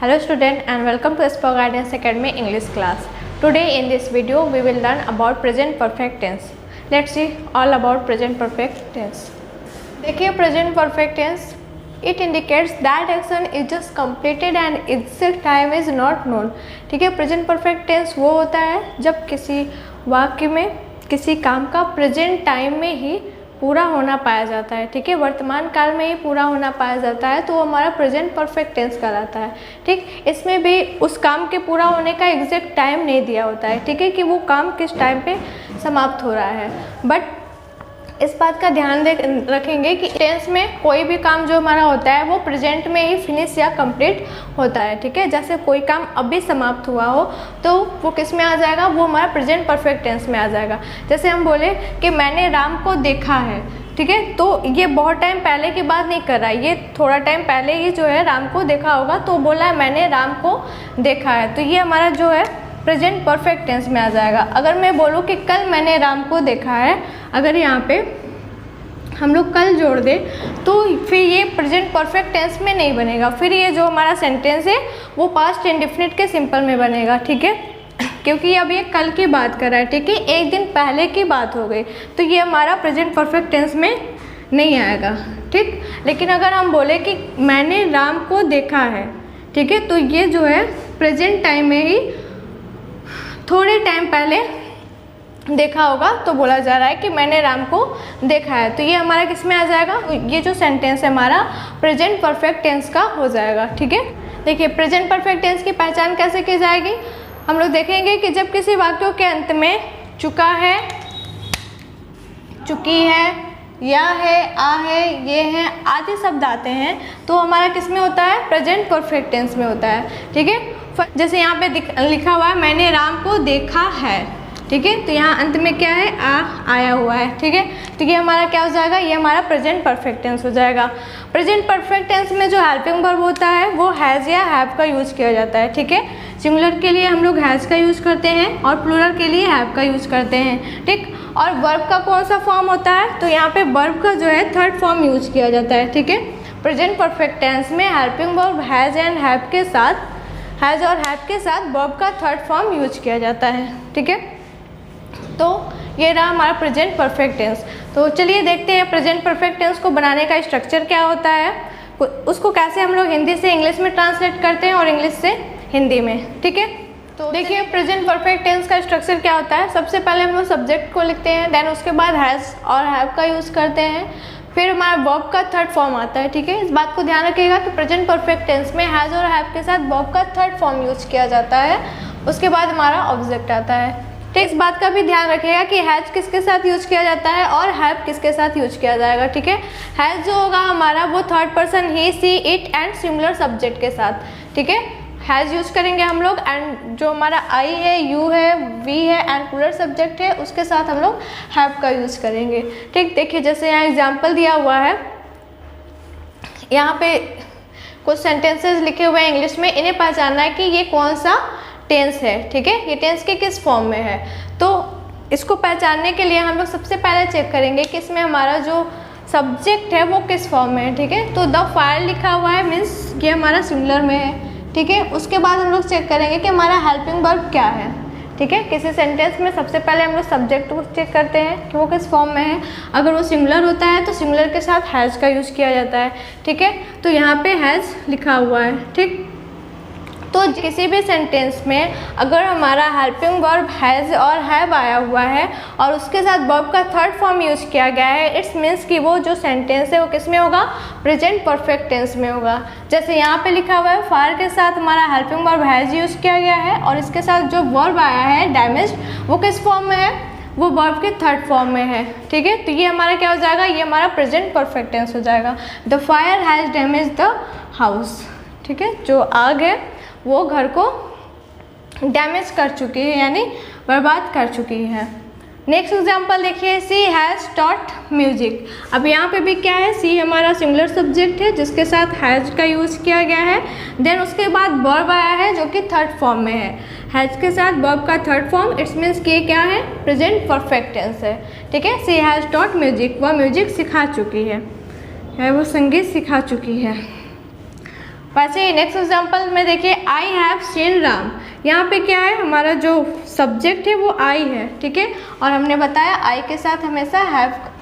Hello student and welcome to Spark Guidance Academy English class. Today in this video we will learn about present perfect tense. Let's see all about present perfect tense. देखिए present perfect tense it indicates that action is just completed and exact time is not known. ठीक है, present perfect tense वो होता है जब किसी वाक्य में किसी काम का प्रेजेंट टाइम में ही पूरा होना पाया जाता है। ठीक है, वर्तमान काल में ही पूरा होना पाया जाता है तो वो हमारा प्रेजेंट परफेक्ट टेंस कहलाता है। ठीक, इसमें भी उस काम के पूरा होने का एग्जैक्ट टाइम नहीं दिया होता है। ठीक है, कि वो काम किस टाइम पे समाप्त हो रहा है, बट इस बात का ध्यान रखेंगे कि टेंस में कोई भी काम जो हमारा होता है वो प्रेजेंट में ही फिनिश या कंप्लीट होता है। ठीक है, जैसे कोई काम अभी समाप्त हुआ हो तो वो किस में आ जाएगा, वो हमारा प्रेजेंट परफेक्ट टेंस में आ जाएगा। जैसे हम बोले कि मैंने राम को देखा है, ठीक है, तो ये बहुत टाइम पहले की बात नहीं कर रहा है, ये थोड़ा टाइम पहले ही जो है राम को देखा होगा तो बोला है मैंने राम को देखा है, तो ये हमारा जो है प्रेजेंट परफेक्ट टेंस में आ जाएगा। अगर मैं बोलूँ कि कल मैंने राम को देखा है, अगर यहाँ पे हम लोग कल जोड़ दें तो फिर ये प्रेजेंट परफेक्ट टेंस में नहीं बनेगा, फिर ये जो हमारा सेंटेंस है वो पास्ट इंडेफिनिट के सिंपल में बनेगा। ठीक है, क्योंकि अब ये कल की बात कर रहा है। ठीक है, एक दिन पहले की बात हो गई तो ये हमारा प्रेजेंट परफेक्ट टेंस में नहीं आएगा। ठीक, लेकिन अगर हम बोले कि मैंने राम को देखा है, ठीक है, तो ये जो है प्रेजेंट टाइम में ही थोड़े टाइम पहले देखा होगा तो बोला जा रहा है कि मैंने राम को देखा है, तो ये हमारा किस में आ जाएगा, ये जो सेंटेंस है हमारा प्रेजेंट परफेक्ट टेंस का हो जाएगा। ठीक है, देखिए प्रेजेंट परफेक्ट टेंस की पहचान कैसे की जाएगी, हम लोग देखेंगे कि जब किसी वाक्यों के अंत में चुका है, चुकी है, या है, आ है, ये है आदि शब्द आते हैं तो हमारा किस में होता है, प्रेजेंट परफेक्ट टेंस में होता है। ठीक है, जैसे यहाँ पे लिखा हुआ है मैंने राम को देखा है, ठीक है, तो यहाँ अंत में क्या है, आया हुआ है। ठीक है, तो ये हमारा क्या हो जाएगा, ये हमारा प्रेजेंट परफेक्ट टेंस हो जाएगा। प्रेजेंट परफेक्ट टेंस में जो हेल्पिंग वर्ब होता है वो हैज़ या हैव का यूज़ किया जाता है। ठीक है, सिंगुलर के लिए हम लोग हैज़ का यूज़ करते हैं और प्लूरल के लिए हैव का यूज़ करते हैं। ठीक, और वर्ब का कौन सा फॉर्म होता है, तो यहाँ पे वर्ब का जो है थर्ड फॉर्म यूज किया जाता है। ठीक है, प्रेजेंट परफेक्ट टेंस में helping verb has and have के साथ, हैज़ और हैव के साथ वर्ब का थर्ड फॉर्म यूज किया जाता है। ठीक है, तो ये रहा हमारा प्रेजेंट परफेक्ट टेंस। तो चलिए देखते हैं प्रेजेंट परफेक्ट टेंस को बनाने का स्ट्रक्चर क्या होता है, उसको कैसे हम लोग हिंदी से इंग्लिश में ट्रांसलेट करते हैं और इंग्लिश से हिंदी में। ठीक है, तो देखिए प्रेजेंट परफेक्ट टेंस का स्ट्रक्चर क्या होता है, सबसे पहले हम लोग सब्जेक्ट को लिखते हैं, देन उसके बाद हैज़ और हैव का यूज़ करते हैं, फिर हमारा वर्ब का थर्ड फॉर्म आता है। ठीक है, इस बात को ध्यान रखिएगा कि प्रेजेंट परफेक्ट टेंस में हैज़ और हैव के साथ वर्ब का थर्ड फॉर्म यूज किया जाता है, उसके बाद हमारा ऑब्जेक्ट आता है। ठीक, इस बात का भी ध्यान रखिएगा कि हैज़ किसके साथ यूज किया जाता है और हैव किसके साथ यूज किया जाएगा। ठीक है, हैज़ जो होगा हमारा वो third person he, she, it and similar subject के साथ। ठीक है, हैज़ यूज करेंगे हम लोग, एंड जो हमारा आई है, यू है, वी है एंड प्लूरल सब्जेक्ट है उसके साथ हम लोग हैव का यूज करेंगे। ठीक, देखिए जैसे यहाँ एग्जाम्पल दिया हुआ है, यहाँ पे कुछ सेंटेंसेस लिखे हुए हैं इंग्लिश में, इन्हें पहचानना है कि ये कौन सा टेंस है। ठीक है, ये टेंस के किस फॉर्म में है, तो इसको पहचानने के लिए हम लोग सबसे पहले चेक करेंगे कि इसमें हमारा जो सब्जेक्ट है वो किस फॉर्म में है। ठीक है, तो द फायर लिखा हुआ है मीन्स ये हमारा सिंगुलर में है। ठीक है, उसके बाद हम लोग चेक करेंगे कि हमारा हेल्पिंग वर्ब क्या है। ठीक है, किसी सेंटेंस में सबसे पहले हम लोग सब्जेक्ट को चेक करते हैं कि वो किस फॉर्म में है, अगर वो सिंगुलर होता है तो सिंगुलर के साथ हैज़ का यूज़ किया जाता है। ठीक है, तो यहाँ पे हैज़ लिखा हुआ है। ठीक, तो किसी भी सेंटेंस में अगर हमारा हेल्पिंग वर्ब हैज़ और हैव आया हुआ है और उसके साथ वर्ब का थर्ड फॉर्म यूज किया गया है, इट्स मीन्स कि वो जो सेंटेंस है वो किस में होगा, प्रेजेंट परफेक्ट टेंस में होगा। जैसे यहाँ पे लिखा हुआ है फायर के साथ हमारा हेल्पिंग वर्ब हैज़ यूज किया गया है और इसके साथ जो वर्ब आया है डैमेज्ड, वो किस फॉर्म में है, वो वर्ब के थर्ड फॉर्म में है। ठीक है, तो ये हमारा क्या हो जाएगा, ये हमारा प्रेजेंट परफेक्ट टेंस हो जाएगा। The fire has damaged the house. ठीक है, जो आग है वो घर को डैमेज कर चुकी है यानी बर्बाद कर चुकी है। नेक्स्ट एग्जांपल देखिए, सी हैज़ टॉट म्यूजिक। अब यहाँ पे भी क्या है, सी हमारा सिंगुलर सब्जेक्ट है जिसके साथ हैज़ का यूज़ किया गया है, देन उसके बाद वर्ब आया है जो कि थर्ड फॉर्म में है, हैज़ के साथ वर्ब का थर्ड फॉर्म, इट्स मीन्स कि क्या है, प्रेजेंट परफेक्ट टेंस है। ठीक है, सी हैज़ टॉट म्यूजिक, वह म्यूजिक सिखा चुकी है, वो संगीत सिखा चुकी है। वैसे नेक्स्ट एग्जांपल में देखिए आई हैव सीन राम। यहाँ पे क्या है, हमारा जो सब्जेक्ट है वो आई है, ठीक है। और हमने बताया आई के साथ हमेशा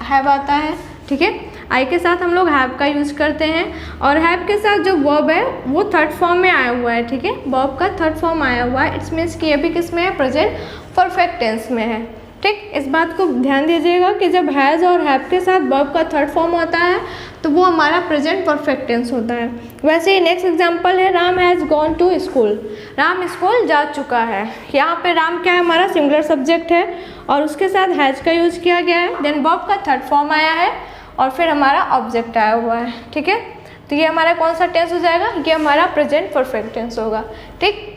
हैव आता है, ठीक है। आई के साथ हम लोग हैव का यूज़ करते हैं और हैव के साथ जो वर्ब है वो थर्ड फॉर्म में आया हुआ है, ठीक है। वर्ब का थर्ड फॉर्म आया हुआ है, इट्स मीन्स कि ये भी किस में है, प्रेजेंट परफेक्ट टेंस में है, ठीक। इस बात को ध्यान दीजिएगा कि जब हैज़ और हैव के साथ वर्ब का थर्ड फॉर्म आता है तो वो हमारा प्रेजेंट परफेक्ट टेंस होता है। वैसे ही नेक्स्ट एग्जांपल है Ram has gone to school. Ram school जा चुका है। यहाँ पे राम क्या है, हमारा सिंगुलर सब्जेक्ट है और उसके साथ हैज़ का यूज़ किया गया है, देन वर्ब का थर्ड फॉर्म आया है और फिर हमारा ऑब्जेक्ट आया हुआ है, ठीक है। तो ये हमारा कौन सा टेंस हो जाएगा, ये हमारा प्रेजेंट परफेक्ट टेंस होगा, ठीक।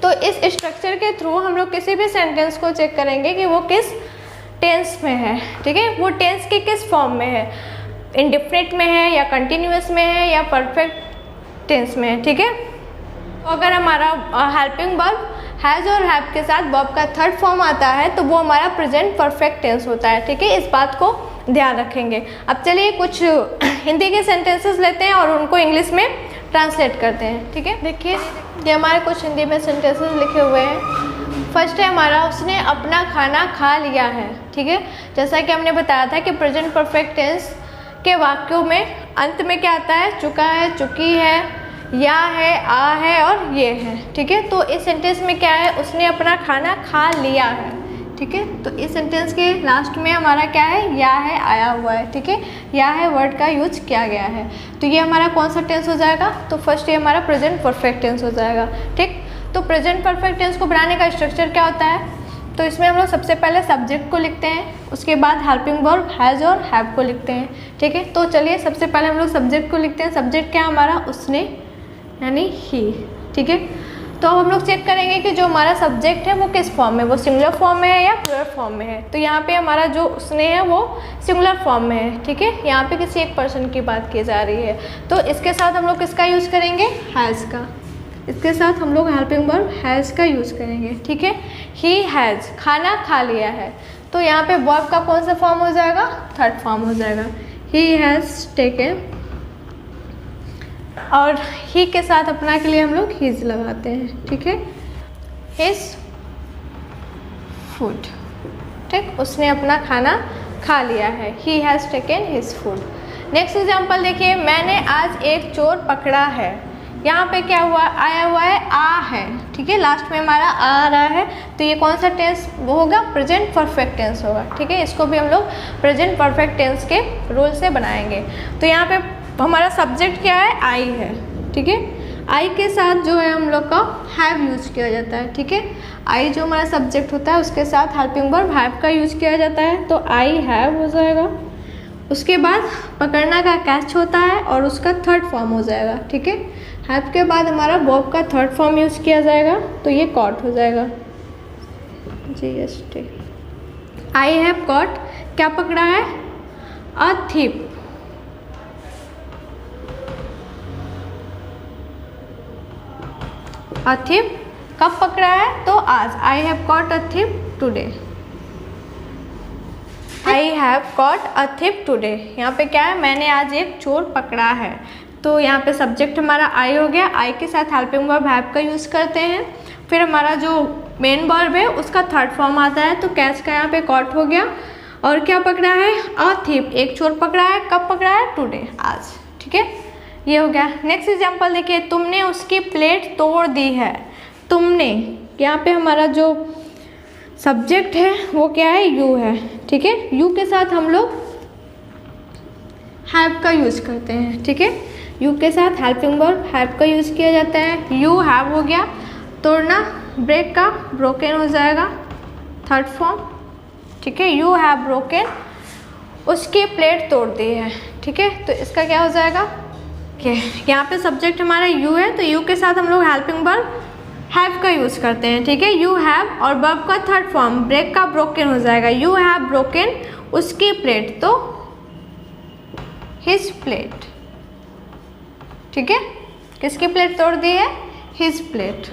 तो इस स्ट्रक्चर के थ्रू हम लोग किसी भी सेंटेंस को चेक करेंगे कि वो किस टेंस में है, ठीक है। वो टेंस के किस फॉर्म में है, इंडेफिनिट में है या कंटिन्यूअस में है या परफेक्ट टेंस में है, ठीक है। तो अगर हमारा हेल्पिंग वर्ब हैज़ और हैव के साथ वर्ब का थर्ड फॉर्म आता है तो वो हमारा प्रेजेंट परफेक्ट टेंस होता है, ठीक है। इस बात को ध्यान रखेंगे। अब चलिए कुछ हिंदी के सेंटेंसेस लेते हैं और उनको इंग्लिश में ट्रांसलेट करते हैं, ठीक है। देखिए ये हमारे कुछ हिंदी में सेंटेंसेस लिखे हुए हैं। फर्स्ट है हमारा उसने अपना खाना खा लिया है, ठीक है। जैसा कि हमने बताया था कि प्रेजेंट परफेक्ट टेंस के वाक्यों में अंत में क्या आता है, चुका है, चुकी है, या है, आ है और ये है, ठीक है। तो इस सेंटेंस में क्या है, उसने अपना खाना खा लिया है, ठीक है। तो इस सेंटेंस के लास्ट में हमारा क्या है, या है आया हुआ है, ठीक है। या है वर्ड का यूज किया गया है। तो ये हमारा कौन सा टेंस हो जाएगा, तो फर्स्ट ये हमारा प्रेजेंट परफेक्ट टेंस हो जाएगा, ठीक। तो प्रेजेंट परफेक्ट टेंस को बनाने का स्ट्रक्चर क्या होता है, तो इसमें हम लोग सबसे पहले सब्जेक्ट को लिखते हैं, उसके बाद हेल्पिंग वर्ब हैज़ और हैव को लिखते हैं, ठीक है। तो चलिए सबसे पहले हम लोग सब्जेक्ट को लिखते हैं। सब्जेक्ट क्या हमारा, उसने यानी ही, ठीक है। तो अब हम लोग चेक करेंगे कि जो हमारा सब्जेक्ट है वो किस फॉर्म में, वो सिंगुलर फॉर्म में है या प्लूरल फॉर्म में है। तो यहाँ पे हमारा जो उसने है वो सिंगुलर फॉर्म में है, ठीक है। यहाँ पे किसी एक पर्सन की बात की जा रही है, तो इसके साथ हम लोग किसका यूज़ करेंगे, हैज़ का। इसके साथ हम लोग हेल्पिंग वर्ब हैज़ का यूज़ करेंगे, ठीक है। ही हैज़ खाना खा लिया है, तो यहाँ पे वर्ब का कौन सा फॉर्म हो जाएगा, थर्ड फॉर्म हो जाएगा, ही हैज़ टेकन। और ही के साथ अपना के लिए हम लोग हिज लगाते हैं, ठीक है। हिज फूड, ठीक, उसने अपना खाना खा लिया है, he has taken his food. Next example देखिए, मैंने आज एक चोर पकड़ा है। यहाँ पे क्या हुआ, आया हुआ है, आ है, ठीक है। लास्ट में हमारा आ रहा है, तो ये कौन सा टेंस वो होगा, प्रेजेंट परफेक्ट टेंस होगा, ठीक है। इसको भी हम लोग प्रेजेंट परफेक्ट टेंस के रूल से बनाएंगे। तो यहाँ पे हमारा सब्जेक्ट क्या है, आई है, ठीक है। आई के साथ जो है हम लोग का हैव यूज़ किया जाता है, ठीक है। आई जो हमारा सब्जेक्ट होता है उसके साथ हेल्पिंग वर्ब हैव का यूज़ किया जाता है, तो आई हैव हो जाएगा। उसके बाद पकड़ना का कैच होता है और उसका थर्ड फॉर्म हो जाएगा, ठीक है। हैव के बाद हमारा वर्ब का थर्ड फॉर्म यूज़ किया जाएगा, तो ये कॉट हो जाएगा, GST। आई हैव कॉट, क्या पकड़ा है, अ थीप। अ थीप कब पकड़ा है, तो आज। I have caught a thief today. I have caught a thief today, यहाँ पे क्या है, मैंने आज एक चोर पकड़ा है। तो यहाँ पे सब्जेक्ट हमारा आई हो गया, आई के साथ हेल्पिंग वर्ब हैव का यूज़ करते हैं। फिर हमारा जो मेन वर्ब है उसका थर्ड फॉर्म आता है, तो कैच का यहाँ पे कॉट हो गया। और क्या पकड़ा है, अ थीप, एक चोर पकड़ा है, कब पकड़ा है, टुडे, आज, ठीक है। ये हो गया। नेक्स्ट एग्जांपल देखिए, तुमने उसकी प्लेट तोड़ दी है। तुमने, यहाँ पे हमारा जो सब्जेक्ट है वो क्या है, यू है, ठीक है। यू के साथ हम लोग हैव का यूज़ करते हैं, ठीक है। यू के साथ हेल्पिंग वर्ब हैव का यूज़ किया जाता है। यू हैव हो गया, तोड़ना, ब्रेक का ब्रोकन हो जाएगा, थर्ड फॉर्म, ठीक है। यू हैव ब्रोकन, उसकी प्लेट तोड़ दी है, ठीक है। तो इसका क्या हो जाएगा, यहाँ पे सब्जेक्ट हमारा यू है, तो यू के साथ हम लोग हेल्पिंग वर्ब हैव का यूज़ करते हैं, ठीक है। यू हैव और वर्ब का थर्ड फॉर्म ब्रेक का ब्रोकन हो जाएगा। यू हैव ब्रोकन उसकी प्लेट, तो हिज प्लेट, ठीक है। किसकी प्लेट तोड़ दी है, his plate.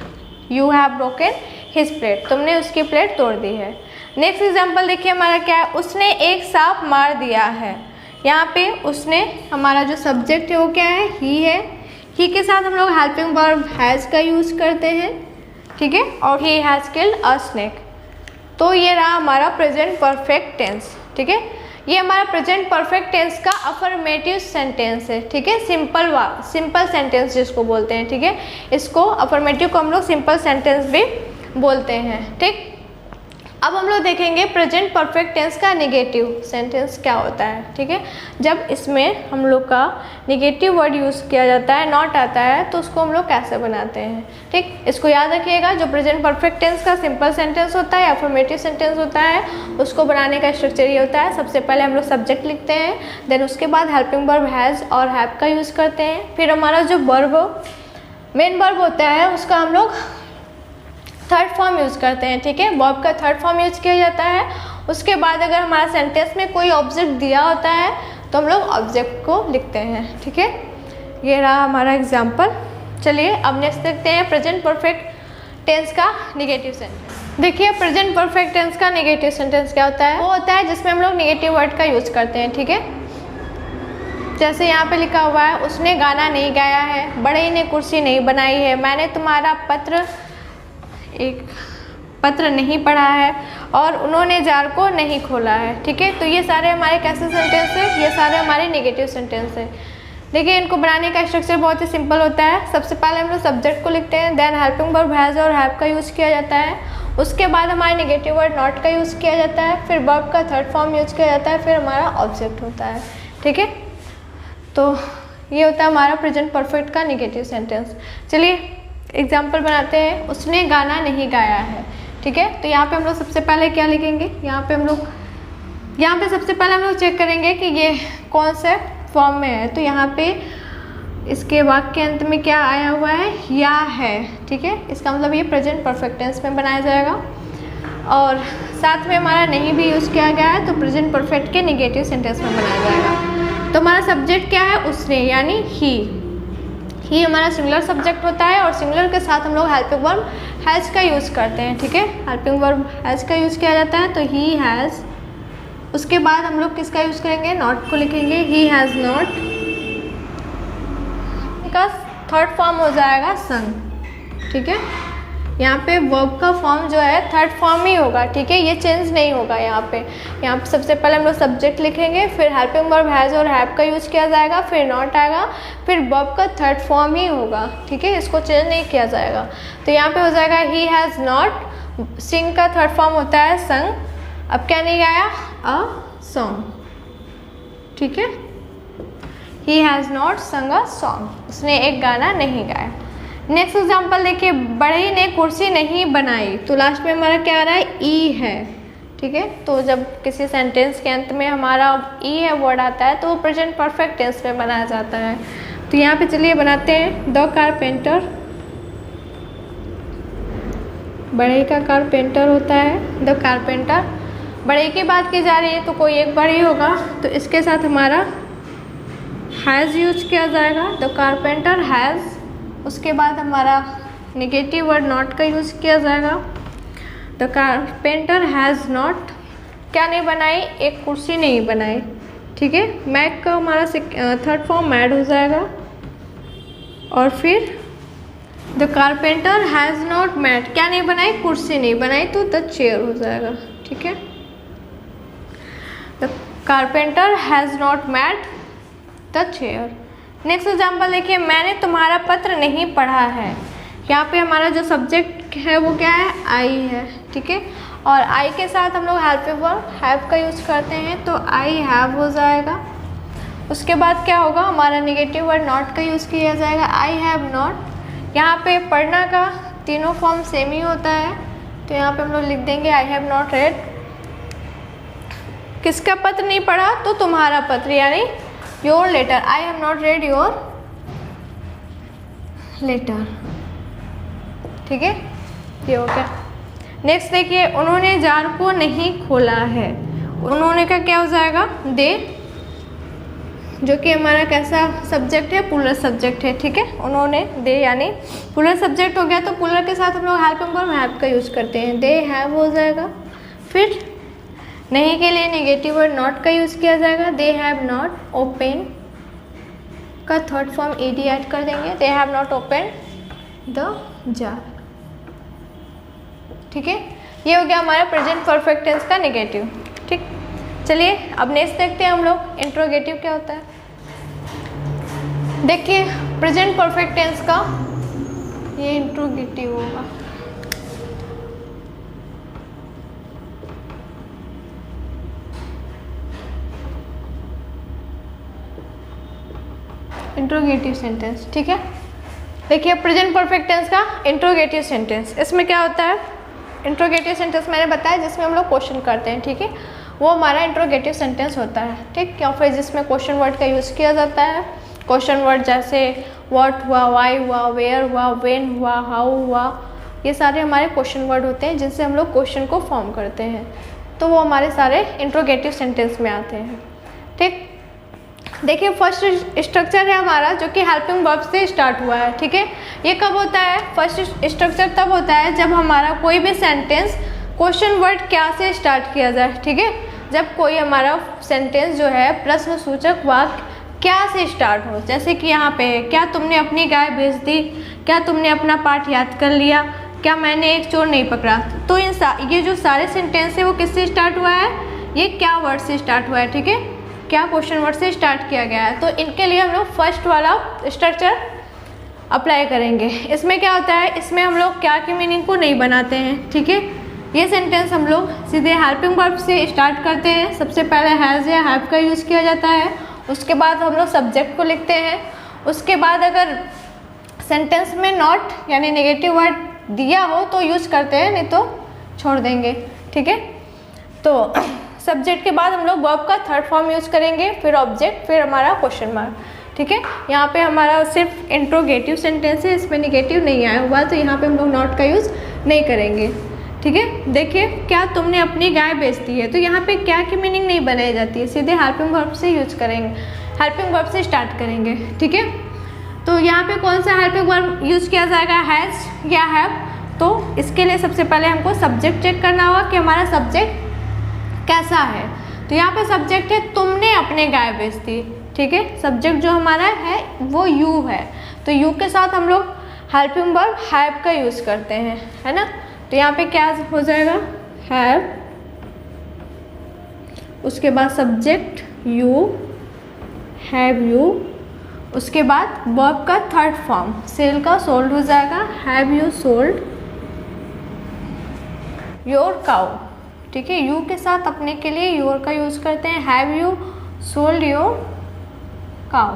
You have broken his plate, तुमने उसकी प्लेट तोड़ दी है। नेक्स्ट एग्जाम्पल देखिए हमारा क्या है, उसने एक सांप मार दिया है। यहाँ पे उसने, हमारा जो सब्जेक्ट है वो क्या है, ही है। ही के साथ हम लोग हेल्पिंग वर्ब हैज़ का यूज़ करते हैं, ठीक है, और he has killed a snake. तो ये रहा हमारा प्रेजेंट परफेक्ट टेंस, ठीक है। ये हमारा प्रेजेंट परफेक्ट टेंस का अफर्मेटिव सेंटेंस है, ठीक है, सिंपल सेंटेंस जिसको बोलते हैं, ठीक है। इसको अफर्मेटिव को हम लोग सिंपल सेंटेंस भी बोलते हैं, ठीक। अब हम लोग देखेंगे प्रेजेंट परफेक्ट टेंस का नेगेटिव सेंटेंस क्या होता है, ठीक है। जब इसमें हम लोग का नेगेटिव वर्ड यूज़ किया जाता है, नॉट आता है, तो उसको हम लोग कैसे बनाते हैं, ठीक। इसको याद रखिएगा, जो प्रेजेंट परफेक्ट टेंस का सिंपल सेंटेंस होता है, अफर्मेटिव सेंटेंस होता है, उसको बनाने का स्ट्रक्चर ये होता है। सबसे पहले हम लोग सब्जेक्ट लिखते हैं, देन उसके बाद हेल्पिंग वर्ब हैज़ और हैव का यूज़ करते हैं। फिर हमारा जो वर्ब मेन वर्ब होता है उसका हम लोग थर्ड फॉर्म यूज़ करते हैं, ठीक है, वर्ब का थर्ड फॉर्म यूज़ किया जाता है। उसके बाद अगर हमारा सेंटेंस में कोई ऑब्जेक्ट दिया होता है तो हम लोग ऑब्जेक्ट को लिखते हैं, ठीक है। ये रहा हमारा एग्जाम्पल। चलिए अब नेक्स्ट देखते हैं प्रेजेंट परफेक्ट टेंस का नेगेटिव सेंटेंस। देखिए प्रेजेंट परफेक्ट टेंस का नेगेटिव सेंटेंस क्या होता है, वो होता है जिसमें हम लोग नेगेटिव वर्ड का यूज़ करते हैं, ठीक है। जैसे यहाँ पे लिखा हुआ है, उसने गाना नहीं गाया है, बढ़ई ने कुर्सी नहीं बनाई है, मैंने तुम्हारा पत्र नहीं पढ़ा है, और उन्होंने जार को नहीं खोला है, ठीक है। तो ये सारे हमारे कैसे सेंटेंस है, ये सारे हमारे नेगेटिव सेंटेंस है। देखिए इनको बनाने का स्ट्रक्चर बहुत ही सिंपल होता है। सबसे पहले हम लोग सब्जेक्ट को लिखते हैं, देन हेल्पिंग वर्ब हैज़ और हैव का यूज़ किया जाता है। उसके बाद हमारे नेगेटिव वर्ड नॉट का यूज़ किया जाता है, फिर वर्ब का थर्ड फॉर्म यूज़ किया जाता है, फिर हमारा ऑब्जेक्ट होता है, ठीक है। तो ये होता है हमारा प्रेजेंट परफेक्ट का नेगेटिव सेंटेंस। चलिए एग्जाम्पल बनाते हैं, उसने गाना नहीं गाया है, ठीक है। तो यहाँ पे हम लोग सबसे पहले क्या लिखेंगे, यहाँ पे सबसे पहले हम लोग चेक करेंगे कि ये कौन से फॉर्म में है। तो यहाँ पे इसके वाक्य के अंत में क्या आया हुआ है, या है, ठीक है। इसका मतलब ये प्रेजेंट परफेक्ट टेंस में बनाया जाएगा, और साथ में हमारा नहीं भी यूज़ किया गया है, तो प्रेजेंट परफेक्ट के नेगेटिव सेंटेंस में बनाया जाएगा। तो हमारा सब्जेक्ट क्या है, उसने, यानी ही हमारा सिंगुलर सब्जेक्ट होता है, और सिंगुलर के साथ हम लोग हेल्पिंग वर्ब हैज़ का यूज़ करते हैं, ठीक है। हेल्पिंग वर्ब हैज़ का यूज़ किया जाता है, तो ही हैज़। उसके बाद हम लोग किसका यूज़ करेंगे, नॉट को लिखेंगे, ही हैज़ नॉट। का थर्ड फॉर्म हो जाएगा सन, ठीक है। यहाँ पे वर्ब का फॉर्म जो है थर्ड फॉर्म ही होगा, ठीक है, ये चेंज नहीं होगा। यहाँ पे सबसे पहले हम लोग सब्जेक्ट लिखेंगे, फिर हेल्पिंग वर्ब हैज़ और हैव का यूज़ किया जाएगा, फिर नॉट आएगा, फिर वर्ब का थर्ड फॉर्म ही होगा, ठीक है, इसको चेंज नहीं किया जाएगा। तो यहाँ पे हो जाएगा ही हैज़ नॉट, सिंग का थर्ड फॉर्म होता है संग। अब क्या नहीं गाया, अ सॉन्ग, ठीक है। ही हैज़ नॉट संग अ सॉन्ग, उसने एक गाना नहीं गाया। नेक्स्ट एग्जाम्पल देखिए, बढ़ई ने कुर्सी नहीं बनाई। तो लास्ट में हमारा क्या आ रहा है, ई है, ठीक है। तो जब किसी सेंटेंस के अंत में हमारा ई है वर्ड आता है, तो वो प्रेजेंट परफेक्ट टेंस में बनाया जाता है। तो यहाँ पे चलिए बनाते हैं, द कारपेंटर, बढ़ई का कारपेंटर होता है द कारपेंटर। बढ़ई की बात की जा रही है तो कोई एक बढ़ई होगा, तो इसके साथ हमारा हैज़ यूज किया जाएगा, द कारपेंटर हैज़। उसके बाद हमारा नेगेटिव वर्ड नॉट का यूज़ किया जाएगा, द कारपेंटर हैज़ नॉट क्या नहीं बनाई, एक कुर्सी नहीं बनाई, ठीक है। मैड का हमारा थर्ड फॉर्म मैड हो जाएगा, और फिर the carpenter has not mad क्या नहीं बनाई, कुर्सी नहीं बनाई, तो द चेयर हो जाएगा, ठीक है। The carpenter has not mad the chair. Next example देखिए, मैंने तुम्हारा पत्र नहीं पढ़ा है। यहाँ पे हमारा जो सब्जेक्ट है वो क्या है, आई है, ठीक है। और आई के साथ हम लोग हेल्पिंग वर्ब हैव का यूज़ करते हैं, तो आई हैव हो जाएगा। उसके बाद क्या होगा, हमारा नेगेटिव वर्ड नॉट का यूज़ किया जाएगा, आई हैव नॉट। यहाँ पे पढ़ना का तीनों फॉर्म सेम ही होता है, तो यहाँ पे हम लोग लिख देंगे आई हैव नॉट रेड। किसका पत्र नहीं पढ़ा, तो तुम्हारा पत्र, यानी your letter, I have not read your letter, ठीक है, ये हो गया। नेक्स्ट देखिए, उन्होंने जार को नहीं खोला है। उन्होंने का क्या हो जाएगा, दे, जो कि हमारा कैसा सब्जेक्ट है, प्लूरल सब्जेक्ट है, ठीक है। उन्होंने, दे यानी प्लूरल सब्जेक्ट हो गया, तो प्लूरल के साथ हम लोग हेल्पिंग वर्ब हैव का यूज़ करते हैं, दे हैव हो जाएगा। फिर नहीं के लिए नेगेटिव वर्ड नॉट का यूज़ किया जाएगा, दे हैव नॉट ओपन का थर्ड फॉर्म ed ऐड कर देंगे, they have not open the jar. ठीक है, ये हो गया हमारा प्रेजेंट परफेक्ट टेंस का नेगेटिव। ठीक, चलिए अब नेक्स्ट देखते हैं हम लोग इंट्रोगेटिव क्या होता है। देखिए प्रेजेंट परफेक्ट टेंस का ये इंट्रोगेटिव होगा। Interrogative sentence. ठीक है, देखिए प्रेजेंट परफेक्ट टेंस का इंट्रोगेटिव सेंटेंस, इसमें क्या होता है, इंट्रोगेटिव सेंटेंस मैंने बताया जिसमें हम लोग क्वेश्चन करते हैं। ठीक है, वो हमारा इंट्रोगेटिव सेंटेंस होता है। ठीक, या फिर जिसमें क्वेश्चन वर्ड का यूज़ किया जाता है। क्वेश्चन वर्ड जैसे व्हाट हुआ, वाई हुआ, वेयर हुआ, व्हेन हुआ, हाउ हुआ, ये सारे हमारे क्वेश्चन वर्ड होते हैं जिनसे हम लोग क्वेश्चन को फॉर्म करते हैं, तो वो हमारे सारे इंट्रोगेटिव सेंटेंस में आते हैं। ठीक, देखिए फर्स्ट स्ट्रक्चर है हमारा जो कि हेल्पिंग वर्ब से स्टार्ट हुआ है। ठीक है, ये कब होता है, फर्स्ट स्ट्रक्चर तब होता है जब हमारा कोई भी सेंटेंस क्वेश्चन वर्ड क्या से स्टार्ट किया जाए। ठीक है, जब कोई हमारा सेंटेंस जो है प्रश्न सूचक वाक्य क्या से स्टार्ट हो, जैसे कि यहाँ पे क्या तुमने अपनी गाय बेच दी, क्या तुमने अपना पाठ याद कर लिया, क्या मैंने एक चोर नहीं पकड़ा। तो ये जो सारे सेंटेंस है वो किससे स्टार्ट हुआ है, ये क्या वर्ड से स्टार्ट हुआ है। ठीक है, क्या क्वेश्चन वर्ड से स्टार्ट किया गया है, तो इनके लिए हम लोग फर्स्ट वाला स्ट्रक्चर अप्लाई करेंगे। इसमें क्या होता है, इसमें हम लोग क्या की मीनिंग को नहीं बनाते हैं। ठीक है, ये सेंटेंस हम लोग सीधे हेल्पिंग वर्ब से स्टार्ट करते हैं। सबसे पहले हैज़ या हैव का यूज़ किया जाता है, उसके बाद हम लोग सब्जेक्ट को लिखते हैं, उसके बाद अगर सेंटेंस में नॉट यानी नेगेटिव वर्ड दिया हो तो यूज़ करते हैं, नहीं तो छोड़ देंगे। ठीक है, तो सब्जेक्ट के बाद हम लोग वर्ब का थर्ड फॉर्म यूज़ करेंगे, फिर ऑब्जेक्ट, फिर हमारा क्वेश्चन मार्क। ठीक है, यहाँ पे हमारा सिर्फ इंट्रोगेटिव सेंटेंस है, इसमें नेगेटिव नहीं आया हुआ, तो यहाँ पे हम लोग नॉट का यूज़ नहीं करेंगे। ठीक है, देखिए क्या तुमने अपनी गाय बेच दी है, तो यहाँ पे क्या की मीनिंग नहीं बनाई जाती है, सीधे हेल्पिंग वर्ब से यूज करेंगे, हेल्पिंग वर्ब से स्टार्ट करेंगे। ठीक है, तो यहाँ पे कौन सा हेल्पिंग वर्ब यूज किया जाएगा, हैज़ या हैव। तो इसके लिए सबसे पहले हमको सब्जेक्ट चेक करना होगा कि हमारा सब्जेक्ट कैसा है। तो यहाँ पे सब्जेक्ट है तुमने अपने गाय बेच दी। ठीक है, सब्जेक्ट जो हमारा है वो यू है, तो यू के साथ हम लोग हेल्पिंग वर्ब हैव का यूज़ करते हैं, है ना। तो यहाँ पे क्या हो जाएगा, हैव, उसके बाद सब्जेक्ट यू, हैव यू, उसके बाद वर्ब का थर्ड फॉर्म सेल का सोल्ड हो जाएगा, have you sold your cow. ठीक है, यू के साथ अपने के लिए योर का यूज़ करते हैं, have you sold your cow.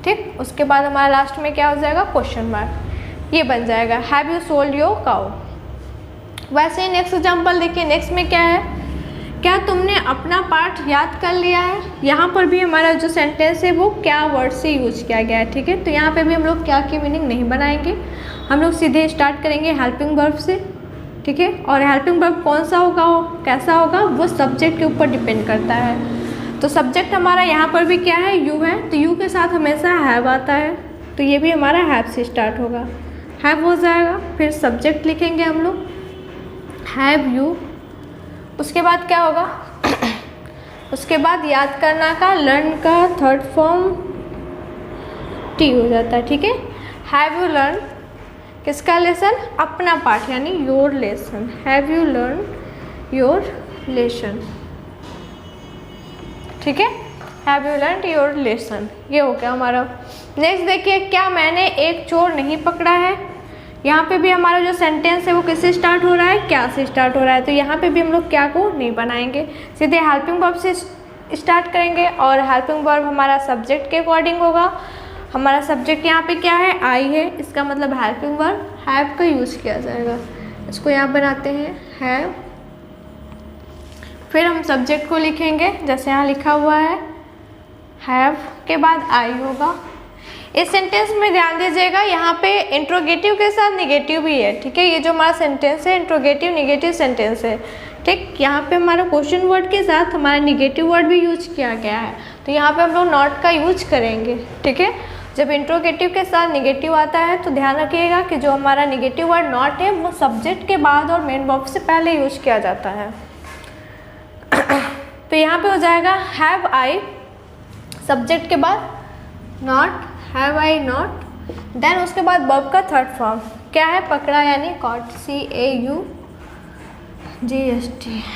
ठीक, उसके बाद हमारा लास्ट में क्या हो जाएगा, क्वेश्चन मार्क, ये बन जाएगा have you sold your cow. वैसे ही नेक्स्ट एग्जाम्पल देखिए, नेक्स्ट में क्या है, क्या तुमने अपना पाठ याद कर लिया है। यहाँ पर भी हमारा जो सेंटेंस है वो क्या वर्ड से यूज किया गया है। ठीक है, तो यहाँ पे भी हम लोग क्या की मीनिंग नहीं बनाएंगे, हम लोग सीधे स्टार्ट करेंगे हेल्पिंग वर्ब से। ठीक है, और हेल्पिंग वर्ब कौन सा होगा, कैसा होगा, वो सब्जेक्ट के ऊपर डिपेंड करता है। तो सब्जेक्ट हमारा यहाँ पर भी क्या है, यू है, तो यू के साथ हमेशा हैव आता है, तो ये भी हमारा हैव से स्टार्ट होगा, हैव हो जाएगा। फिर सब्जेक्ट लिखेंगे हम लोग हैव यू, उसके बाद क्या होगा उसके बाद याद करना का लर्न का थर्ड फॉर्म टी हो जाता है। ठीक है, हैव यू लर्न किसका लेसन, अपना पाठ यानी your lesson, have you learn your lesson. ठीक है, have you learn your lesson, ये हो गया हमारा। नेक्स्ट देखिए, क्या मैंने एक चोर नहीं पकड़ा है। यहाँ पे भी हमारा जो सेंटेंस है वो किससे स्टार्ट हो रहा है, क्या से स्टार्ट हो रहा है, तो यहाँ पे भी हम लोग क्या को नहीं बनाएंगे, सीधे हेल्पिंग वर्ब से स्टार्ट करेंगे, और हेल्पिंग वर्ब हमारा सब्जेक्ट के अकॉर्डिंग होगा। हमारा सब्जेक्ट यहाँ पे क्या है, आई है, इसका मतलब हेल्पिंग वर्ब हैव का यूज़ किया जाएगा। इसको यहाँ बनाते हैं हैव, फिर हम सब्जेक्ट को लिखेंगे जैसे यहाँ लिखा हुआ है, हैव के बाद आई होगा। इस सेंटेंस में ध्यान दीजिएगा, यहाँ पे इंट्रोगेटिव के साथ निगेटिव भी है। ठीक है, ये जो हमारा सेंटेंस है इंट्रोगेटिव निगेटिव सेंटेंस है। ठीक, यहाँ पे हमारा क्वेश्चन वर्ड के साथ हमारा निगेटिव वर्ड भी यूज किया गया है, तो यहाँ पे हम लोग नॉट का यूज करेंगे। ठीक है, जब इंट्रोगेटिव के साथ निगेटिव आता है तो ध्यान रखिएगा कि जो हमारा निगेटिव वर्ड नॉट है वो सब्जेक्ट के बाद और मेन वर्ब से पहले यूज किया जाता है। तो यहाँ पे हो जाएगा हैव आई, सब्जेक्ट के बाद not, have I not. Then उसके बाद वर्ब का थर्ड फॉर्म क्या है, पकड़ा यानी caught, CAUGHT।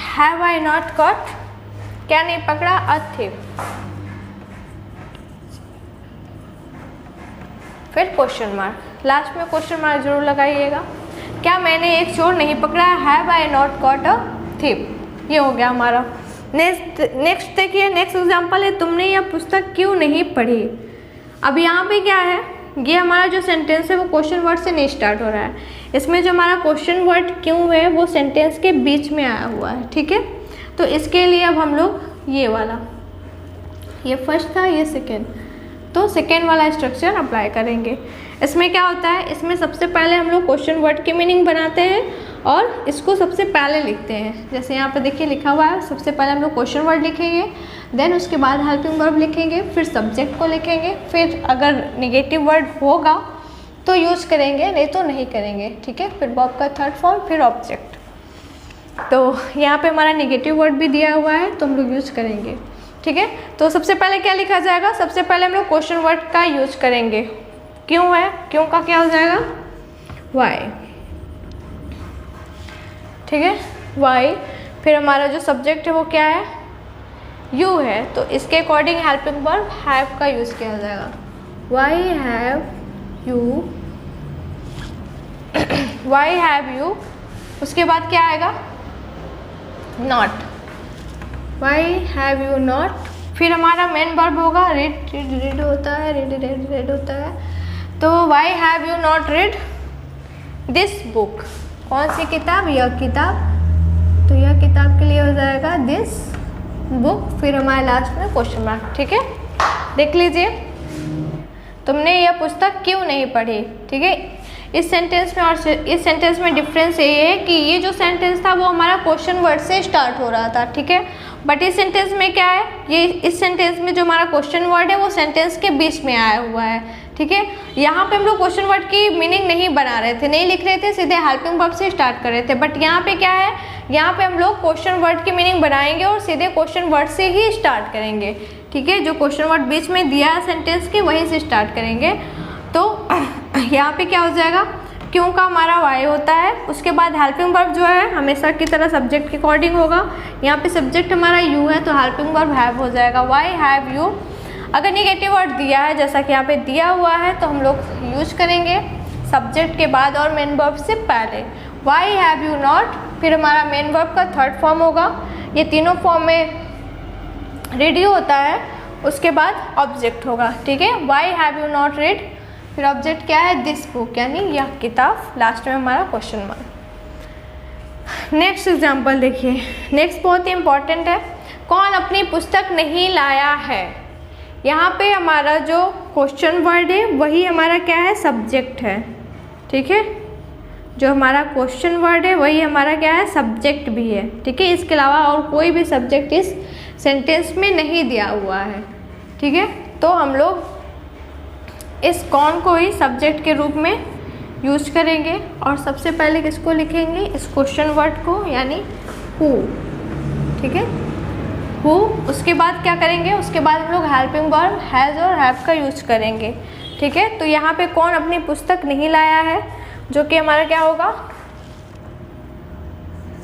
Have I not caught, क्या नहीं पकड़ा, अ थिफ। फिर क्वेश्चन मार्क, लास्ट में क्वेश्चन मार्क जरूर लगाइएगा। क्या मैंने एक चोर नहीं पकड़ा, have I not caught a thief. ये हो गया हमारा। नेक्स्ट देखिए, नेक्स्ट एग्जांपल है, तुमने यह पुस्तक क्यों नहीं पढ़ी। अब यहाँ पे क्या है, ये हमारा जो सेंटेंस है वो क्वेश्चन वर्ड से नहीं स्टार्ट हो रहा है। इसमें जो हमारा क्वेश्चन वर्ड क्यों है वो सेंटेंस के बीच में आया हुआ है, ठीक है। तो इसके लिए अब हम लोग ये वाला, ये फर्स्ट था, ये सेकेंड, तो सेकेंड वाला स्ट्रक्चर अप्लाई करेंगे। इसमें क्या होता है, इसमें सबसे पहले हम लोग क्वेश्चन वर्ड की मीनिंग बनाते हैं और इसको सबसे पहले लिखते हैं। जैसे यहाँ पे देखिए लिखा हुआ है, सबसे पहले हम लोग क्वेश्चन वर्ड लिखेंगे, देन उसके बाद हेल्पिंग वर्ब लिखेंगे, फिर सब्जेक्ट को लिखेंगे, फिर अगर नेगेटिव वर्ड होगा तो यूज़ करेंगे, नहीं तो नहीं करेंगे, ठीक है। फिर वर्ब का थर्ड फॉर्म, फिर ऑब्जेक्ट। तो यहाँ पे हमारा नेगेटिव वर्ड भी दिया हुआ है तो हम लोग यूज़ करेंगे, ठीक है। तो सबसे पहले क्या लिखा जाएगा, सबसे पहले हम लोग क्वेश्चन वर्ड का यूज करेंगे। क्यों है, क्यों का क्या हो जाएगा, वाई, ठीक है, वाई। फिर हमारा जो सब्जेक्ट है वो क्या है, यू है, तो इसके अकॉर्डिंग हेल्पिंग वर्ब हैव का यूज़ किया जाएगा। Why have you, why have you. उसके बाद क्या आएगा, not, why have you not. फिर हमारा मेन वर्ब होगा रीड, रीड होता है, रीड होता है, तो why have you not read this book. कौन सी किताब, यह किताब, तो यह किताब के लिए हो जाएगा दिस बुक। फिर हमारे लास्ट में क्वेश्चन मार्क, ठीक है। देख लीजिए, तुमने यह पुस्तक क्यों नहीं पढ़ी, ठीक है। इस सेंटेंस में और इस सेंटेंस में डिफरेंस ये है कि ये जो सेंटेंस था वो हमारा क्वेश्चन वर्ड से स्टार्ट हो रहा था, ठीक है। बट इस सेंटेंस में क्या है, ये इस सेंटेंस में जो हमारा क्वेश्चन वर्ड है वो सेंटेंस के बीच में आया हुआ है, ठीक है। यहाँ पे हम लोग क्वेश्चन वर्ड की मीनिंग नहीं बना रहे थे, नहीं लिख रहे थे, सीधे हेल्पिंग वर्ब से स्टार्ट कर रहे थे। बट यहाँ पे क्या है, यहाँ पे हम लोग क्वेश्चन वर्ड की मीनिंग बनाएंगे और सीधे क्वेश्चन वर्ड से ही स्टार्ट करेंगे, ठीक है। जो क्वेश्चन वर्ड बीच में दिया है सेंटेंस के वहीं से स्टार्ट करेंगे। तो यहाँ पे क्या हो जाएगा, क्यों का हमारा वाई होता है। उसके बाद हेल्पिंग वर्ब जो है हमेशा की तरह सब्जेक्ट के अकॉर्डिंग होगा। यहाँ पे सब्जेक्ट हमारा यू है तो हेल्पिंग वर्ब हैव हो जाएगा, वाई हैव यू। अगर नेगेटिव वर्ड दिया है जैसा कि यहाँ पे दिया हुआ है तो हम लोग यूज करेंगे सब्जेक्ट के बाद और मेन वर्ब से पहले, वाई हैव यू नॉट। फिर हमारा मेन वर्ब का थर्ड फॉर्म होगा, ये तीनों फॉर्म में रेडी होता है। उसके बाद ऑब्जेक्ट होगा, ठीक है, why have you not red. फिर ऑब्जेक्ट क्या है, दिस बुक यानी यह किताब। लास्ट में हमारा क्वेश्चन मार्क। नेक्स्ट एग्जाम्पल देखिए, नेक्स्ट बहुत ही इंपॉर्टेंट है, कौन अपनी पुस्तक नहीं लाया है। यहाँ पे हमारा जो क्वेश्चन वर्ड है वही हमारा क्या है, सब्जेक्ट है, ठीक है। जो हमारा क्वेश्चन वर्ड है वही हमारा क्या है, सब्जेक्ट भी है, ठीक है। इसके अलावा और कोई भी सब्जेक्ट इस सेंटेंस में नहीं दिया हुआ है, ठीक है। तो हम लोग इस कौन को ही सब्जेक्ट के रूप में यूज करेंगे और सबसे पहले किसको लिखेंगे, इस क्वेश्चन वर्ड को यानी हु, ठीक है, हु। उसके बाद क्या करेंगे, उसके बाद हम लोग हेल्पिंग वर्ब हैज़ और हैव का यूज करेंगे, ठीक है। तो यहाँ पे कौन अपनी पुस्तक नहीं लाया है, जो कि हमारा क्या होगा,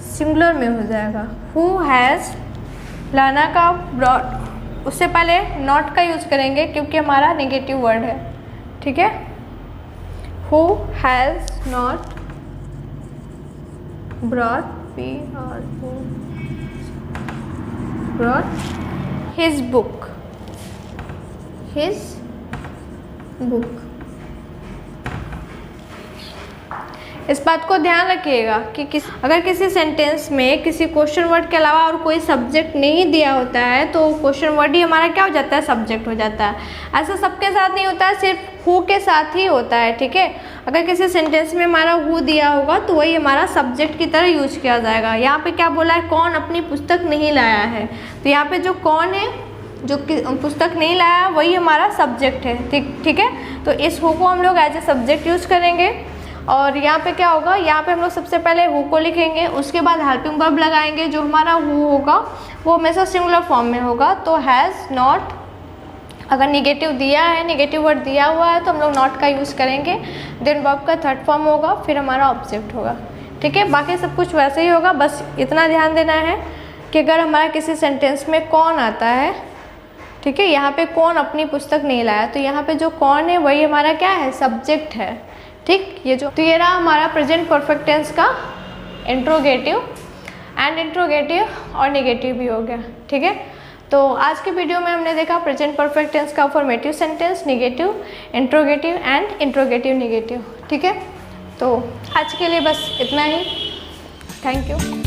सिंगुलर में हो जाएगा, हु हैज़। लाना का ब्रॉट, उससे पहले नॉट का यूज करेंगे क्योंकि हमारा नेगेटिव वर्ड है, ठीक है। Who has not brought, brought his book, his book. इस बात को ध्यान रखिएगा कि अगर किसी सेंटेंस में किसी क्वेश्चन वर्ड के अलावा और कोई सब्जेक्ट नहीं दिया होता है तो क्वेश्चन वर्ड ही हमारा क्या हो जाता है, सब्जेक्ट हो जाता है। ऐसा सबके साथ नहीं होता है, सिर्फ हु के साथ ही होता है, ठीक है। अगर किसी सेंटेंस में हमारा हु दिया होगा तो वही हमारा सब्जेक्ट की तरह यूज किया जाएगा। यहाँ पे क्या बोला है, कौन अपनी पुस्तक नहीं लाया है, तो यहाँ पे जो कौन है, जो पुस्तक नहीं लाया वही हमारा सब्जेक्ट है, ठीक है। तो इस हु को हम लोग एज ए सब्जेक्ट यूज करेंगे। और यहाँ पे क्या होगा, यहाँ पे हम लोग सबसे पहले हु को लिखेंगे, उसके बाद हेल्पिंग वर्ब लगाएंगे। जो हमारा हु होगा वो हमेशा सिंगुलर फॉर्म में होगा, तो हैज़ नॉट अगर निगेटिव दिया है, निगेटिव वर्ड दिया हुआ है तो हम लोग नॉट का यूज़ करेंगे, देन वर्ब का थर्ड फॉर्म होगा, फिर हमारा ऑब्जेक्ट होगा। ठीक है, बाकी सब कुछ वैसे ही होगा, बस इतना ध्यान देना है कि अगर हमारा किसी सेंटेंस में कौन आता है, ठीक है, यहाँ पे कौन अपनी पुस्तक नहीं लाया, तो यहाँ पे जो कौन है वही हमारा क्या है, सब्जेक्ट है। ठीक, ये जो तो ये रहा हमारा प्रेजेंट परफेक्ट टेंस का इंट्रोगेटिव एंड इंट्रोगेटिव और नेगेटिव भी हो गया। ठीक है, तो आज के वीडियो में हमने देखा प्रेजेंट परफेक्ट टेंस का affirmative sentence, negative, interrogative and interrogative negative. ठीक है, तो आज के लिए बस इतना ही। Thank you.